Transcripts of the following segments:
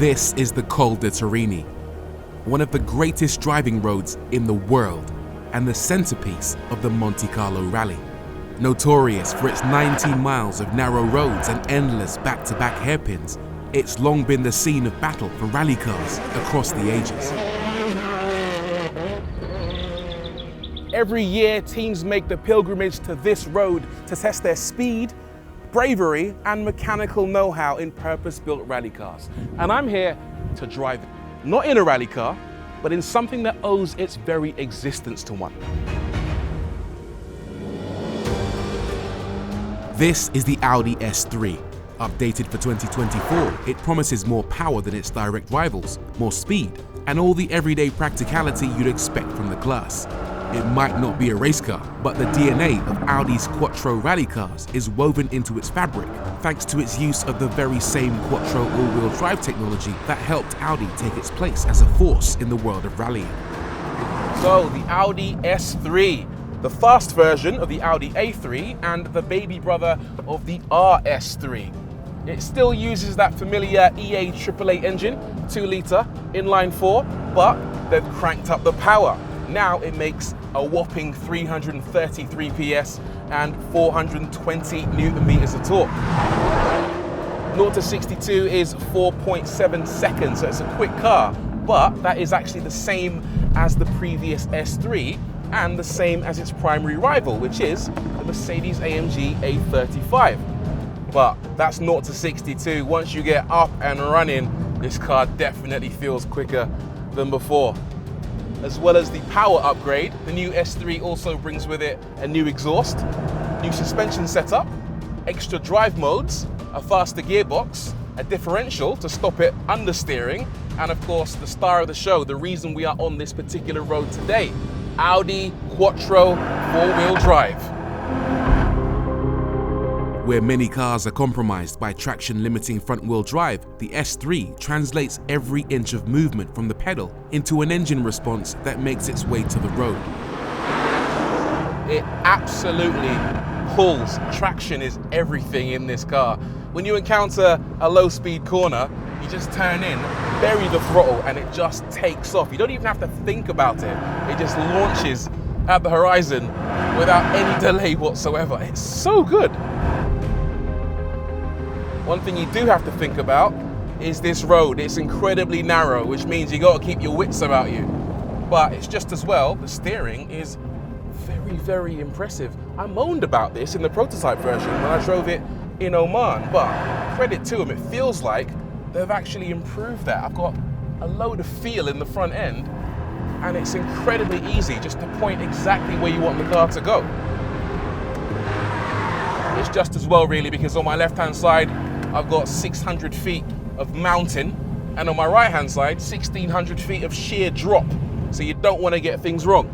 This is the Col de Torini, one of the greatest driving roads in the world and the centerpiece of the Monte Carlo Rally. Notorious for its 19 miles of narrow roads and endless back-to-back hairpins, it's long been the scene of battle for rally cars across the ages. Every year, teams make the pilgrimage to this road to test their speed, bravery, and mechanical know-how in purpose-built rally cars. And I'm here to drive it. Not in a rally car, but in something that owes its very existence to one. This is the Audi S3. Updated for 2024, it promises more power than its direct rivals, more speed, and all the everyday practicality you'd expect from the class. It might not be a race car, but the DNA of Audi's Quattro rally cars is woven into its fabric, thanks to its use of the very same Quattro all-wheel drive technology that helped Audi take its place as a force in the world of rallying. So, the Audi S3, the fast version of the Audi A3 and the baby brother of the RS3. It still uses that familiar EA AAA engine, 2-litre, inline-4, but they've cranked up the power. Now it makes a whopping 333 PS and 420 Newton meters of torque. 0 to 62 is 4.7 seconds, so it's a quick car, but that is actually the same as the previous S3 and the same as its primary rival, which is the Mercedes-AMG A35. But that's 0 to 62. Once you get up and running, this car definitely feels quicker than before. As well as the power upgrade, the new S3 also brings with it a new exhaust, new suspension setup, extra drive modes, a faster gearbox, a differential to stop it understeering, and of course the star of the show, the reason we are on this particular road today, Audi Quattro four-wheel drive. Where many cars are compromised by traction-limiting front-wheel drive, the S3 translates every inch of movement from the pedal into an engine response that makes its way to the road. It absolutely pulls. Traction is everything in this car. When you encounter a low-speed corner, you just turn in, bury the throttle, and it just takes off. You don't even have to think about it. It just launches at the horizon without any delay whatsoever. It's so good. One thing you do have to think about is this road. It's incredibly narrow, which means you got to keep your wits about you. But it's just as well, the steering is very, very impressive. I moaned about this in the prototype version when I drove it in Oman, but credit to them, it feels like they've actually improved that. I've got a load of feel in the front end, and it's incredibly easy just to point exactly where you want the car to go. It's just as well really, because on my left-hand side, I've got 600 feet of mountain, and on my right-hand side, 1,600 feet of sheer drop. So you don't want to get things wrong.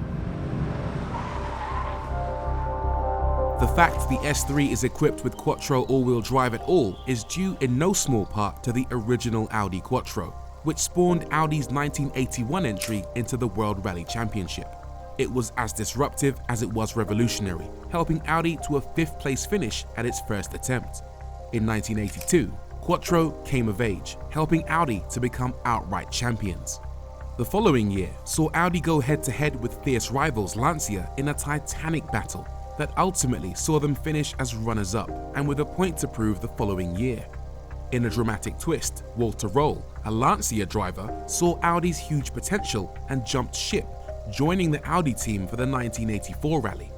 The fact the S3 is equipped with Quattro all-wheel drive at all is due in no small part to the original Audi Quattro, which spawned Audi's 1981 entry into the World Rally Championship. It was as disruptive as it was revolutionary, helping Audi to a 5th place finish at its first attempt. In 1982, Quattro came of age, helping Audi to become outright champions. The following year saw Audi go head-to-head with fierce rivals Lancia in a titanic battle that ultimately saw them finish as runners-up and with a point to prove the following year. In a dramatic twist, Rory, a Lancia driver, saw Audi's huge potential and jumped ship, joining the Audi team for the 1984 rally.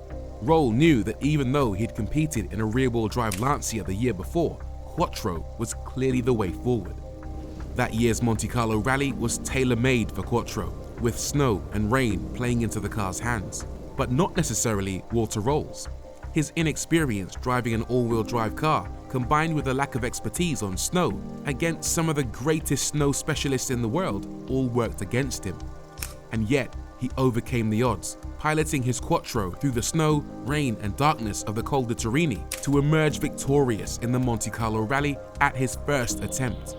Rory knew that even though he'd competed in a rear-wheel drive Lancia the year before, Quattro was clearly the way forward. That year's Monte Carlo Rally was tailor-made for Quattro, with snow and rain playing into the car's hands, but not necessarily Rory's. His inexperience driving an all-wheel drive car, combined with a lack of expertise on snow against some of the greatest snow specialists in the world, all worked against him. And yet, he overcame the odds, piloting his Quattro through the snow, rain, and darkness of the Col de Torini to emerge victorious in the Monte Carlo Rally at his first attempt.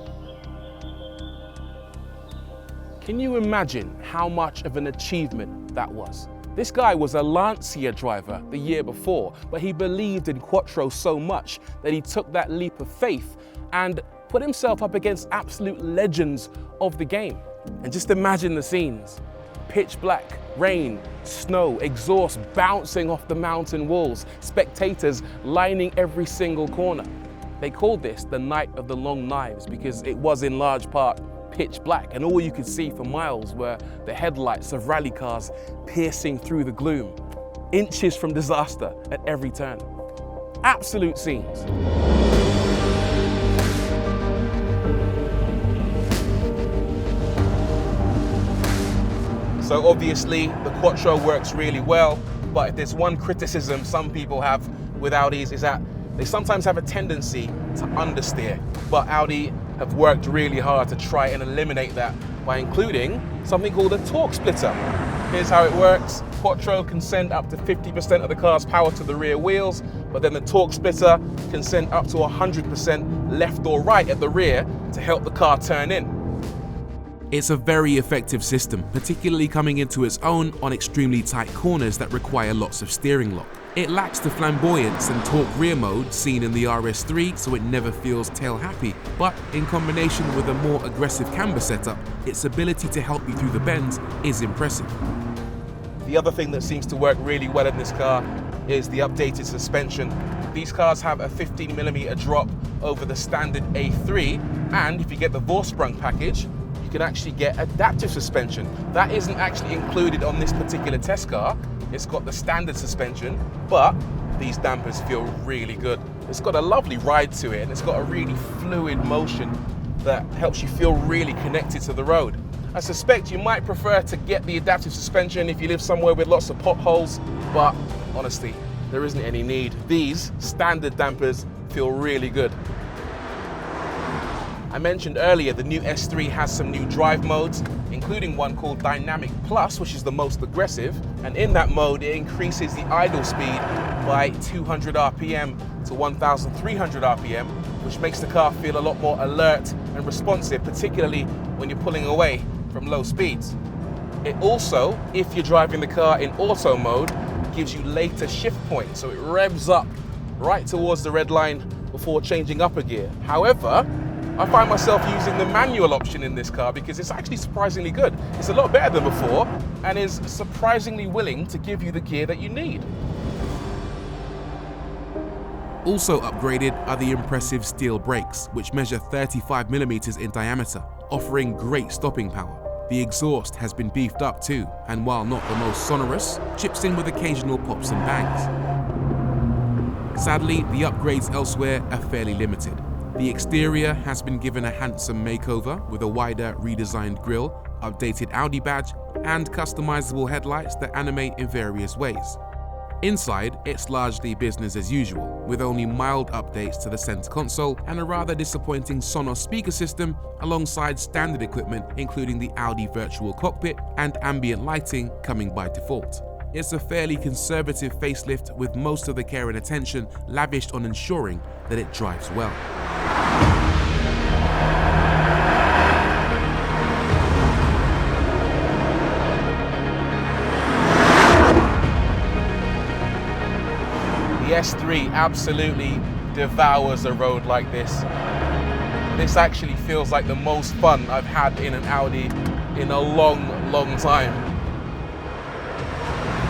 Can you imagine how much of an achievement that was? This guy was a Lancia driver the year before, but he believed in Quattro so much that he took that leap of faith and put himself up against absolute legends of the game. And just imagine the scenes. Pitch black, rain, snow, exhaust bouncing off the mountain walls, spectators lining every single corner. They called this the Night of the Long Knives because it was in large part pitch black, and all you could see for miles were the headlights of rally cars piercing through the gloom, inches from disaster at every turn. Absolute scenes. So obviously the Quattro works really well, but if there's one criticism some people have with Audis is that they sometimes have a tendency to understeer, but Audi have worked really hard to try and eliminate that by including something called a torque splitter. Here's how it works. Quattro can send up to 50% of the car's power to the rear wheels, but then the torque splitter can send up to 100% left or right at the rear to help the car turn in. It's a very effective system, particularly coming into its own on extremely tight corners that require lots of steering lock. It lacks the flamboyance and torque rear mode seen in the RS3, so it never feels tail happy, but in combination with a more aggressive camber setup, its ability to help you through the bends is impressive. The other thing that seems to work really well in this car is the updated suspension. These cars have a 15mm drop over the standard A3, and if you get the Vorsprung package, you can actually get adaptive suspension. That isn't actually included on this particular test car. It's got the standard suspension, but these dampers feel really good. It's got a lovely ride to it, and it's got a really fluid motion that helps you feel really connected to the road. I suspect you might prefer to get the adaptive suspension if you live somewhere with lots of potholes, but honestly, there isn't any need. These standard dampers feel really good. I mentioned earlier the new S3 has some new drive modes, including one called Dynamic Plus, which is the most aggressive. And in that mode, it increases the idle speed by 200 RPM to 1,300 RPM, which makes the car feel a lot more alert and responsive, particularly when you're pulling away from low speeds. It also, if you're driving the car in auto mode, gives you later shift points, so it revs up right towards the red line before changing up a gear. However, I find myself using the manual option in this car because it's actually surprisingly good. It's a lot better than before and is surprisingly willing to give you the gear that you need. Also upgraded are the impressive steel brakes, which measure 35mm in diameter, offering great stopping power. The exhaust has been beefed up too, and while not the most sonorous, chips in with occasional pops and bangs. Sadly, the upgrades elsewhere are fairly limited. The exterior has been given a handsome makeover with a wider redesigned grille, updated Audi badge, and customizable headlights that animate in various ways. Inside, it's largely business as usual, with only mild updates to the center console and a rather disappointing Sonos speaker system alongside standard equipment including the Audi virtual cockpit and ambient lighting coming by default. It's a fairly conservative facelift with most of the care and attention lavished on ensuring that it drives well. The S3 absolutely devours a road like this. This actually feels like the most fun I've had in an Audi in a long, long time.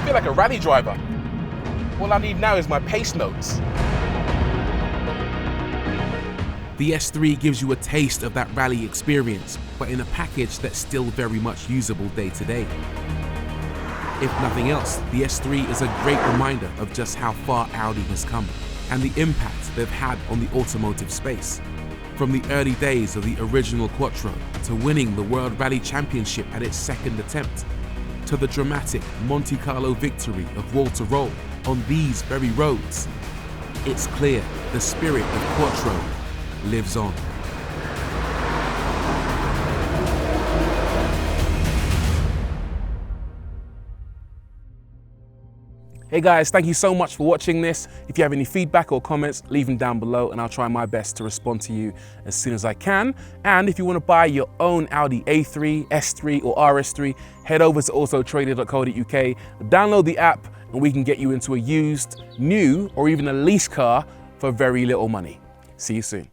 I feel like a rally driver. All I need now is my pace notes. The S3 gives you a taste of that rally experience, but in a package that's still very much usable day to day. If nothing else, the S3 is a great reminder of just how far Audi has come and the impact they've had on the automotive space. From the early days of the original Quattro to winning the World Rally Championship at its second attempt, to the dramatic Monte Carlo victory of wall to roll on these very roads, it's clear the spirit of Quattro lives on. Hey guys, thank you so much for watching this. If you have any feedback or comments, leave them down below and I'll try my best to respond to you as soon as I can. And if you want to buy your own Audi A3, S3 or RS3, head over to autotrader.co.uk, download the app and we can get you into a used, new or even a lease car for very little money. See you soon.